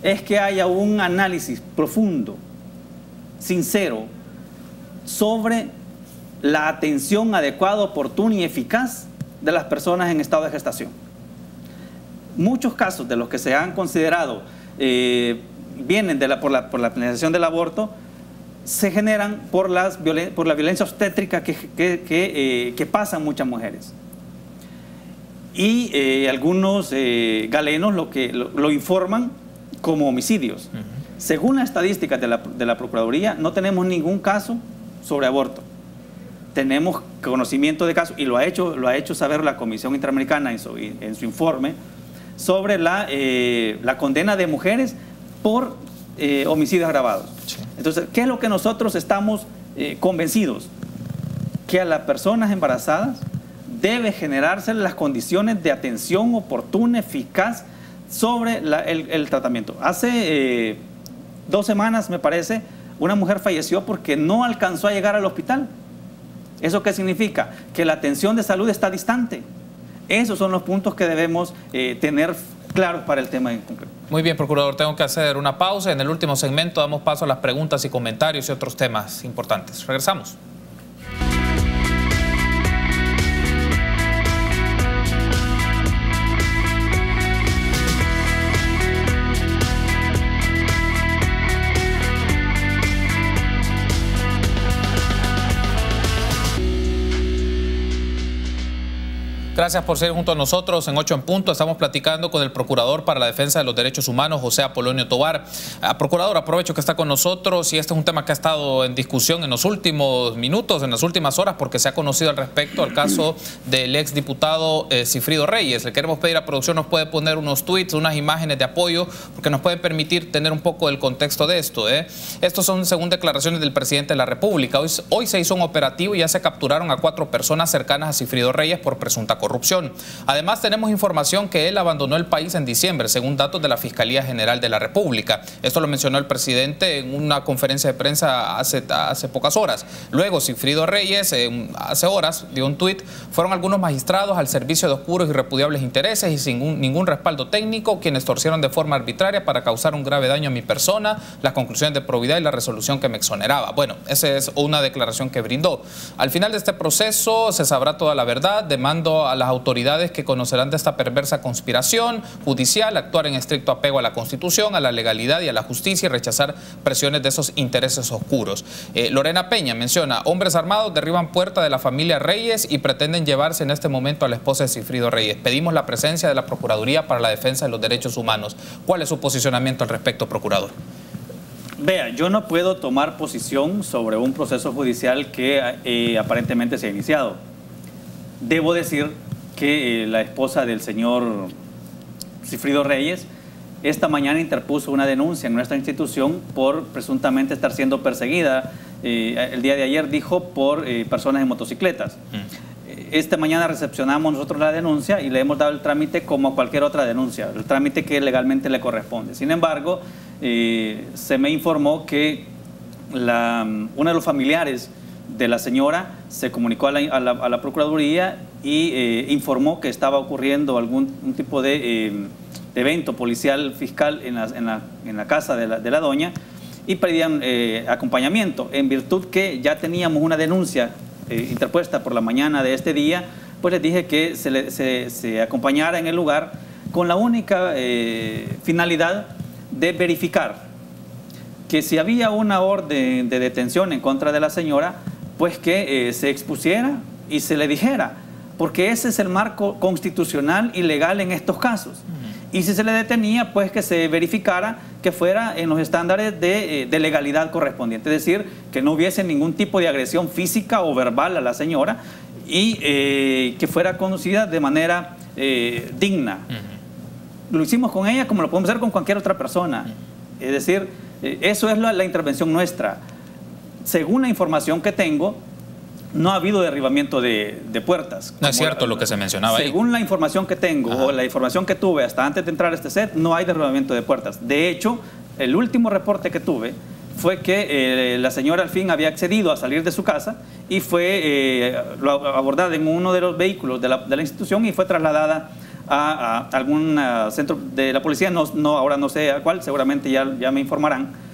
es que haya un análisis profundo, sincero, sobre la atención adecuada, oportuna y eficaz de las personas en estado de gestación. Muchos casos de los que se han considerado vienen por la penalización del aborto, se generan por la violencia obstétrica que pasan muchas mujeres. Y algunos galenos lo informan como homicidios. Según las estadísticas de la Procuraduría, no tenemos ningún caso sobre aborto. Tenemos conocimiento de casos, y lo ha hecho saber la Comisión Interamericana en su informe, sobre la condena de mujeres por homicidios agravados. Sí. Entonces, ¿qué es lo que nosotros estamos convencidos? Que a las personas embarazadas debe generarse las condiciones de atención oportuna, eficaz sobre el tratamiento. Hace 2 semanas, me parece, una mujer falleció porque no alcanzó a llegar al hospital. ¿Eso qué significa? Que la atención de salud está distante. Esos son los puntos que debemos tener claros para el tema en concreto. Muy bien, procurador, tengo que hacer una pausa. En el último segmento damos paso a las preguntas y comentarios y otros temas importantes. Regresamos. Gracias por ser junto a nosotros en 8 en Punto. Estamos platicando con el Procurador para la Defensa de los Derechos Humanos, José Apolonio Tovar. Procurador, aprovecho que está con nosotros y este es un tema que ha estado en discusión en los últimos minutos, en las últimas horas, porque se ha conocido al respecto al caso del exdiputado Sigfrido Reyes. Le queremos pedir a producción, nos puede poner unos tweets, unas imágenes de apoyo, porque nos pueden permitir tener un poco el contexto de esto. Estos son según declaraciones del presidente de la República. Hoy se hizo un operativo y ya se capturaron a 4 personas cercanas a Sigfrido Reyes por presunta corrupción. Además, tenemos información que él abandonó el país en diciembre, según datos de la Fiscalía General de la República. Esto lo mencionó el presidente en una conferencia de prensa hace pocas horas. Luego, Sigfrido Reyes, hace horas, dio un tuit: fueron algunos magistrados al servicio de oscuros y repudiables intereses y sin ningún respaldo técnico, quienes torcieron de forma arbitraria para causar un grave daño a mi persona, las conclusiones de probidad y la resolución que me exoneraba. Bueno, esa es una declaración que brindó. Al final de este proceso se sabrá toda la verdad. Demando a las autoridades que conocerán de esta perversa conspiración judicial actuar en estricto apego a la Constitución, a la legalidad y a la justicia y rechazar presiones de esos intereses oscuros. Lorena Peña menciona: hombres armados derriban puerta de la familia Reyes y pretenden llevarse en este momento a la esposa de Sigfrido Reyes. Pedimos la presencia de la Procuraduría para la Defensa de los Derechos Humanos. ¿Cuál es su posicionamiento al respecto, procurador? Vea, yo no puedo tomar posición sobre un proceso judicial que aparentemente se ha iniciado. Debo decir que la esposa del señor Sigfrido Reyes esta mañana interpuso una denuncia en nuestra institución por presuntamente estar siendo perseguida. El día de ayer dijo por personas en motocicletas. Esta mañana recepcionamos nosotros la denuncia y le hemos dado el trámite como a cualquier otra denuncia, el trámite que legalmente le corresponde. Sin embargo, se me informó que uno de los familiares de la señora se comunicó a la Procuraduría y informó que estaba ocurriendo un tipo de evento policial fiscal en la casa de la doña y pedían acompañamiento. En virtud que ya teníamos una denuncia interpuesta por la mañana de este día, pues les dije que se acompañara en el lugar con la única finalidad de verificar que si había una orden de detención en contra de la señora, pues que se expusiera y se le dijera, porque ese es el marco constitucional y legal en estos casos. Y si se le detenía, pues que se verificara que fuera en los estándares de legalidad correspondiente, es decir, que no hubiese ningún tipo de agresión física o verbal a la señora y que fuera conducida de manera digna. Lo hicimos con ella como lo podemos hacer con cualquier otra persona. Es decir, eso es la intervención nuestra. Según la información que tengo, no ha habido derribamiento de puertas. No es cierto lo que se mencionaba ahí. Según la información que tengo o la información que tuve hasta antes de entrar a este set, no hay derribamiento de puertas. De hecho, el último reporte que tuve fue que la señora al fin había accedido a salir de su casa y fue abordada en uno de los vehículos de la institución y fue trasladada a algún centro de la policía, ahora no sé a cuál, seguramente ya me informarán,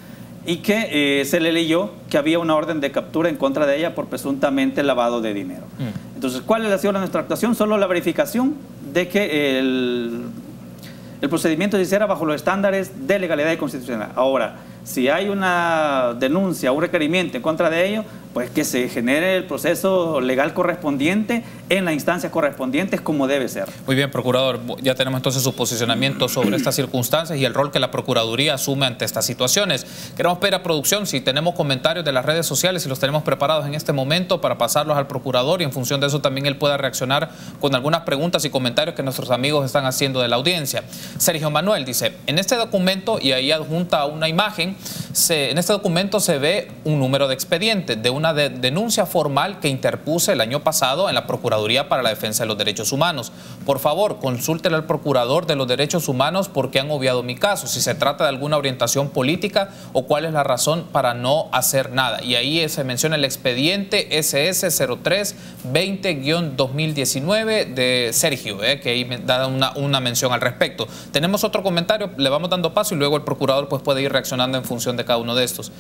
y que se le leyó que había una orden de captura en contra de ella por presuntamente lavado de dinero. Entonces, ¿cuál ha sido nuestra actuación? Solo la verificación de que el procedimiento se hiciera bajo los estándares de legalidad y constitucional. Ahora, si hay una denuncia o un requerimiento en contra de ello, pues que se genere el proceso legal correspondiente en las instancias correspondientes como debe ser. Muy bien, procurador, ya tenemos entonces su posicionamiento sobre estas circunstancias y el rol que la Procuraduría asume ante estas situaciones. Queremos pedir a producción si tenemos comentarios de las redes sociales, si los tenemos preparados en este momento para pasarlos al procurador y en función de eso también él pueda reaccionar con algunas preguntas y comentarios que nuestros amigos están haciendo de la audiencia. Sergio Manuel dice: en este documento, y ahí adjunta una imagen, en este documento se ve un número de expediente de una denuncia formal que interpuse el año pasado en la Procuraduría para la Defensa de los Derechos Humanos. Por favor, consúltele al Procurador de los Derechos Humanos por qué han obviado mi caso, si se trata de alguna orientación política o cuál es la razón para no hacer nada. Y ahí se menciona el expediente SS03-20-2019 de Sergio, que ahí me da una mención al respecto. Tenemos otro comentario, le vamos dando paso y luego el Procurador pues puede ir reaccionando en función de cada uno de estos.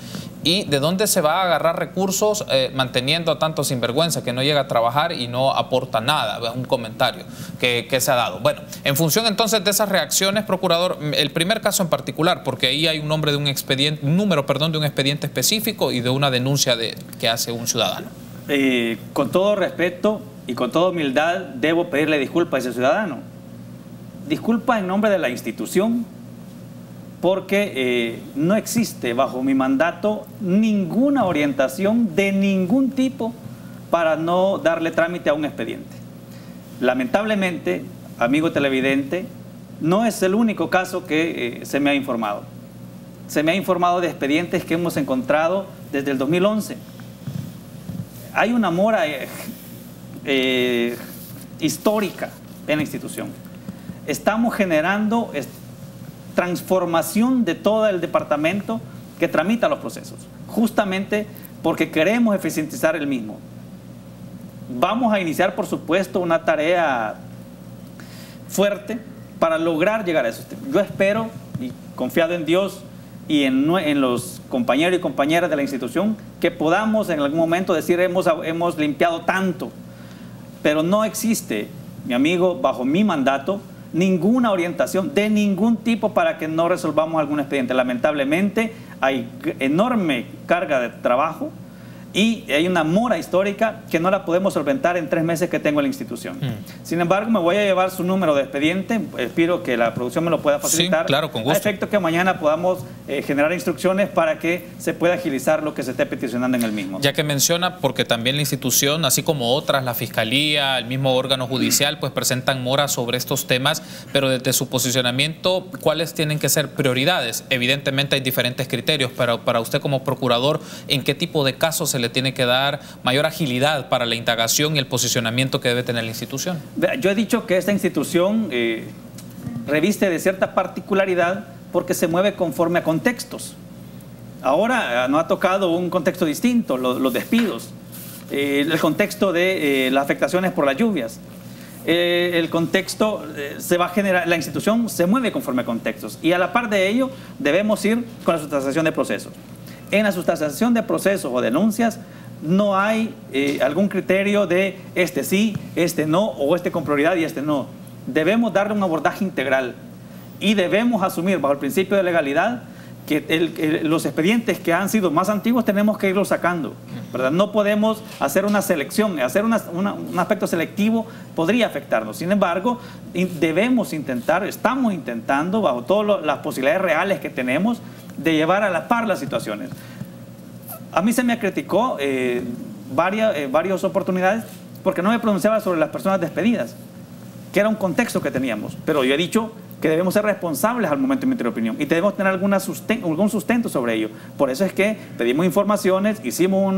¿Y de dónde se va a agarrar recursos manteniendo a tanto sinvergüenza que no llega a trabajar y no aporta nada? Es un comentario que se ha dado. Bueno, en función entonces de esas reacciones, procurador, el primer caso en particular, porque ahí hay un nombre de un expediente, un número, perdón, de un expediente específico y de una denuncia que hace un ciudadano. Con todo respeto, y con toda humildad debo pedirle disculpas a ese ciudadano. Disculpas en nombre de la institución, porque no existe bajo mi mandato ninguna orientación de ningún tipo para no darle trámite a un expediente. Lamentablemente, amigo televidente, no es el único caso que se me ha informado. Se me ha informado de expedientes que hemos encontrado desde el 2011. Hay una mora histórica en la institución. Estamos generando transformación de todo el departamento que tramita los procesos, justamente porque queremos eficientizar el mismo. Vamos a iniciar, por supuesto, una tarea fuerte para lograr llegar a eso. Yo espero, y confiado en Dios y en los compañeros y compañeras de la institución, que podamos en algún momento decir hemos limpiado tanto, pero no existe, mi amigo, bajo mi mandato, ninguna orientación de ningún tipo para que no resolvamos algún expediente. Lamentablemente hay enorme carga de trabajo y hay una mora histórica que no la podemos solventar en 3 meses que tengo en la institución. Sin embargo, me voy a llevar su número de expediente, espero que la producción me lo pueda facilitar. Sí, claro, con gusto. A efecto que mañana podamos generar instrucciones para que se pueda agilizar lo que se esté peticionando en el mismo. Ya que menciona, porque también la institución, así como otras, la Fiscalía, el mismo órgano judicial, pues presentan moras sobre estos temas, pero desde su posicionamiento, ¿cuáles tienen que ser prioridades? Evidentemente hay diferentes criterios, pero para usted como procurador, ¿en qué tipo de casos se le tiene que dar mayor agilidad para la indagación y el posicionamiento que debe tener la institución? Yo he dicho que esta institución reviste de cierta particularidad porque se mueve conforme a contextos. Ahora nos ha tocado un contexto distinto, los despidos, el contexto de las afectaciones por las lluvias. El contexto se va a generar, la institución se mueve conforme a contextos y a la par de ello debemos ir con la sustanciación de procesos. En la sustanciación de procesos o denuncias no hay algún criterio de este sí, este no, o este con prioridad y este no. Debemos darle un abordaje integral y debemos asumir bajo el principio de legalidad que los expedientes que han sido más antiguos tenemos que irlos sacando, ¿verdad? No podemos hacer una selección, hacer un aspecto selectivo podría afectarnos. Sin embargo, debemos intentar, estamos intentando bajo todas las posibilidades reales que tenemos de llevar a la par las situaciones. A mí se me criticó varias oportunidades porque no me pronunciaba sobre las personas despedidas, que era un contexto que teníamos, pero yo he dicho que debemos ser responsables al momento de emitir opinión y debemos tener algún sustento sobre ello. Por eso es que pedimos informaciones, hicimos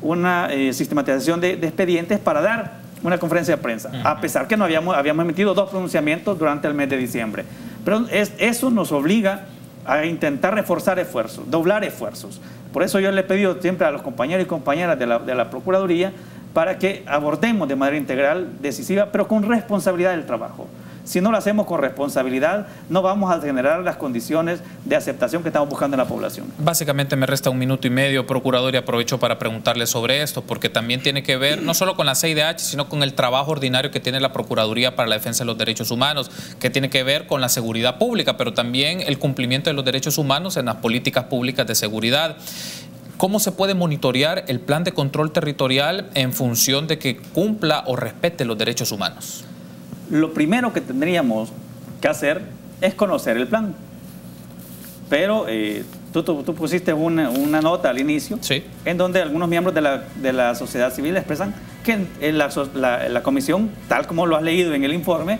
una sistematización de expedientes para dar una conferencia de prensa, a pesar que no habíamos emitido 2 pronunciamientos durante el mes de diciembre. Pero eso nos obliga a intentar reforzar esfuerzos, doblar esfuerzos. Por eso yo le he pedido siempre a los compañeros y compañeras de la Procuraduría para que abordemos de manera integral, decisiva, pero con responsabilidad del trabajo. Si no lo hacemos con responsabilidad, no vamos a generar las condiciones de aceptación que estamos buscando en la población. Básicamente me resta 1 minuto y medio, procurador, y aprovecho para preguntarle sobre esto, porque también tiene que ver no solo con la CIDH, sino con el trabajo ordinario que tiene la Procuraduría para la Defensa de los Derechos Humanos, que tiene que ver con la seguridad pública, pero también el cumplimiento de los derechos humanos en las políticas públicas de seguridad. ¿Cómo se puede monitorear el plan de control territorial en función de que cumpla o respete los derechos humanos? Lo primero que tendríamos que hacer es conocer el plan. Pero tú pusiste una nota al inicio, sí, en donde algunos miembros de la sociedad civil expresan que la comisión, tal como lo has leído en el informe,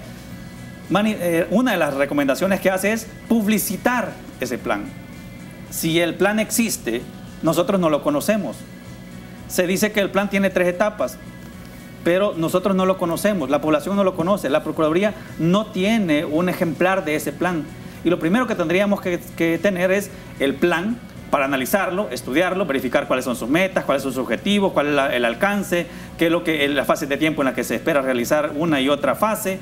una de las recomendaciones que hace es publicitar ese plan. Si el plan existe, nosotros no lo conocemos. Se dice que el plan tiene 3 etapas, pero nosotros no lo conocemos, la población no lo conoce, la Procuraduría no tiene un ejemplar de ese plan. Y lo primero que tendríamos que tener es el plan para analizarlo, estudiarlo, verificar cuáles son sus metas, cuáles son sus objetivos, cuál es el alcance, qué es la fase de tiempo en la que se espera realizar una y otra fase.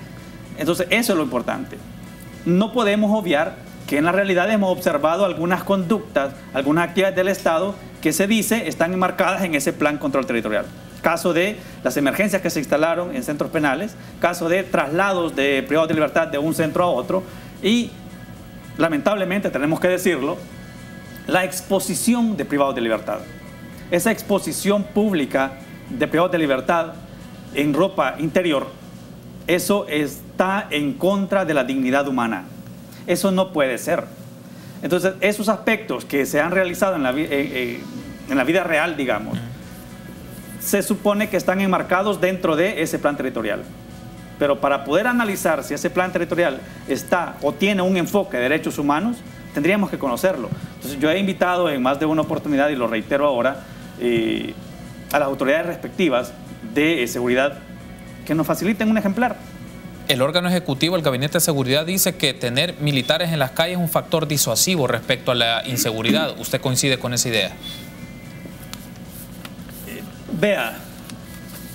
Entonces, eso es lo importante. No podemos obviar que en la realidad hemos observado algunas conductas, algunas actividades del Estado que se dice están enmarcadas en ese plan control territorial. Caso de las emergencias que se instalaron en centros penales, caso de traslados de privados de libertad de un centro a otro y, lamentablemente, tenemos que decirlo, la exposición de privados de libertad. Esa exposición pública de privados de libertad en ropa interior, eso está en contra de la dignidad humana. Eso no puede ser. Entonces, esos aspectos que se han realizado en la vida real, digamos, se supone que están enmarcados dentro de ese plan territorial. Pero para poder analizar si ese plan territorial está o tiene un enfoque de derechos humanos, tendríamos que conocerlo. Entonces, yo he invitado en más de una oportunidad, y lo reitero ahora, a las autoridades respectivas de seguridad que nos faciliten un ejemplar. El órgano ejecutivo, el Gabinete de Seguridad, dice que tener militares en las calles es un factor disuasivo respecto a la inseguridad. ¿Usted coincide con esa idea? Vea,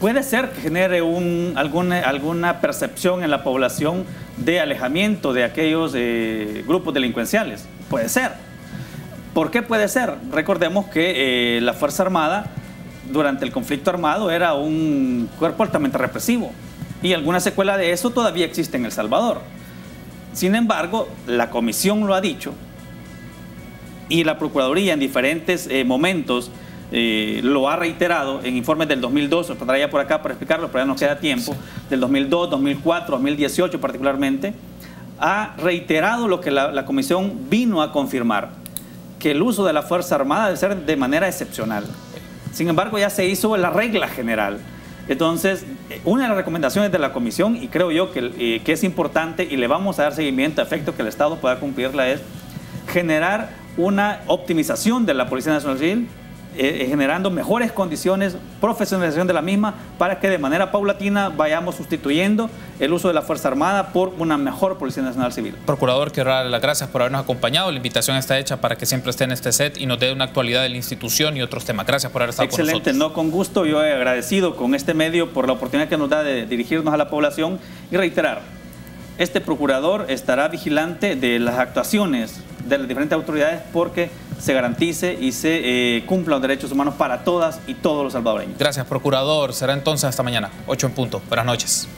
puede ser que genere alguna percepción en la población de alejamiento de aquellos grupos delincuenciales. Puede ser. ¿Por qué puede ser? Recordemos que la Fuerza Armada, durante el conflicto armado, era un cuerpo altamente represivo. Y alguna secuela de eso todavía existe en El Salvador. Sin embargo, la comisión lo ha dicho y la Procuraduría en diferentes momentos lo ha reiterado en informes del 2002, lo traía por acá para explicarlo, pero ya no queda tiempo, del 2002, 2004, 2018 particularmente, ha reiterado lo que la comisión vino a confirmar, que el uso de la Fuerza Armada debe ser de manera excepcional. Sin embargo, ya se hizo la regla general. Entonces, una de las recomendaciones de la comisión, y creo yo que es importante y le vamos a dar seguimiento a efecto que el Estado pueda cumplirla, es generar una optimización de la Policía Nacional Civil, generando mejores condiciones, profesionalización de la misma, para que de manera paulatina vayamos sustituyendo el uso de la Fuerza Armada por una mejor Policía Nacional Civil. Procurador, quiero darle las gracias por habernos acompañado. La invitación está hecha para que siempre esté en este set y nos dé una actualidad de la institución y otros temas. Gracias por haber estado con nosotros. Excelente, no, con gusto. Yo he agradecido con este medio por la oportunidad que nos da de dirigirnos a la población y reiterar, este procurador estará vigilante de las actuaciones de las diferentes autoridades porque se garantice y se cumplan los derechos humanos para todas y todos los salvadoreños. Gracias, procurador. Será entonces hasta mañana, 8 en punto. Buenas noches.